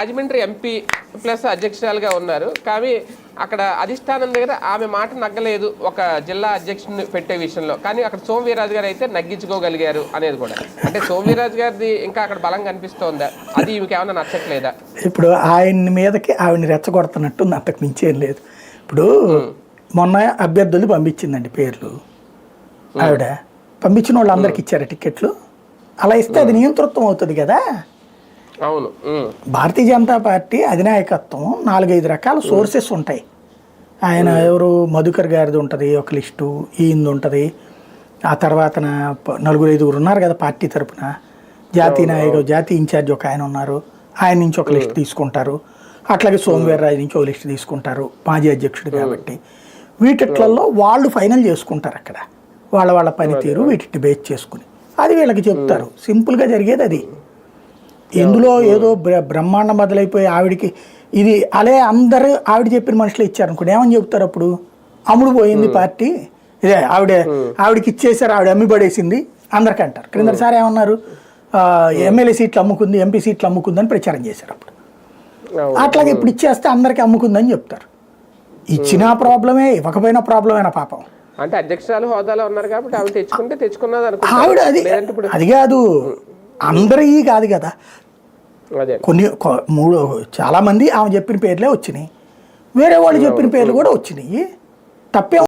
Rajahmundry MP plus అధ్యక్షురాలుగా ఉన్నారు. కానీ అక్కడ అధిష్టానం దగ్గర ఆమె మాట నగ్గలేదు ఒక జిల్లా అధ్యక్షుడిని పెట్టే విషయంలో. కానీ అక్కడ సోమవీర్రాజు గారు అయితే నగ్గించుకోగలిగారు అనేది కూడా. అంటే సోమవీర్రాజు గారిది ఇంకా అక్కడ బలం కనిపిస్తోందా? అది ఈమెకి ఏమన్నా నచ్చట్లేదా? ఇప్పుడు ఆయన మీదకి ఆవిడని రెచ్చగొడుతున్నట్టు అంతకు మించేం లేదు. ఇప్పుడు మొన్న అభ్యర్థులు పంపించిందండి పేర్లు. ఆవిడ పంపించిన వాళ్ళందరికి ఇచ్చారు టికెట్లు. అలా ఇస్తే అది నియంతృత్వం అవుతుంది కదా. అవును. భారతీయ జనతా పార్టీ అధినాయకత్వం 4-5 రకాల సోర్సెస్ ఉంటాయి. ఆయన ఎవరు మధుకర్ గారిది ఉంటుంది ఒక లిస్టు, ఈయనది ఉంటుంది. ఆ తర్వాత 4-5 ఉన్నారు కదా పార్టీ తరఫున. జాతీయ నాయకుడు, జాతీయ ఇన్ఛార్జ్ ఒక ఆయన ఉన్నారు, ఆయన నుంచి ఒక లిస్ట్ తీసుకుంటారు. అట్లాగే సోమవీర్రాజు నుంచి ఒక లిస్ట్ తీసుకుంటారు, మాజీ అధ్యక్షుడు కాబట్టి. వీటిట్లలో వాళ్ళు ఫైనల్ చేసుకుంటారు అక్కడ వాళ్ళ పనితీరు, వీటిని బేస్ చేసుకుని అది వీళ్ళకి చెప్తారు. సింపుల్గా జరిగేది అది. ఇందులో ఏదో బ్రహ్మాండం మొదలైపోయి ఆవిడికి ఇది అలే అందరూ ఆవిడ చెప్పిన మనుషులు ఇచ్చారనుకోండి, ఏమని చెప్తారు అప్పుడు? అమ్ముడు పోయింది పార్టీ, ఇదే ఆవిడకి ఇచ్చేసారు, ఆవిడ అమ్మి పడేసింది అందరికీ అంటారు. క్రిందసారి ఏమన్నారు? ఎమ్మెల్యే సీట్లు అమ్ముకుంది, ఎంపీ సీట్లు అమ్ముకుందని ప్రచారం చేశారు అప్పుడు. అట్లాగే ఇప్పుడు ఇచ్చేస్తే అందరికీ అమ్ముకుందని చెప్తారు. ఇచ్చినా ప్రాబ్లమే, ఇవ్వకపోయినా ప్రాబ్లమేనా పాపం. అంటే అధ్యక్షురాలు హోదాలో ఉన్నారు కాబట్టి ఆవిడ తెచ్చుకున్నది ఆవిడ అది కాదు, అందరికీ కాదు కదా. చాలా మంది ఆమె చెప్పిన పేర్లే వచ్చినాయి, వేరే వాళ్ళు చెప్పిన పేర్లు కూడా వచ్చినాయి. తప్పే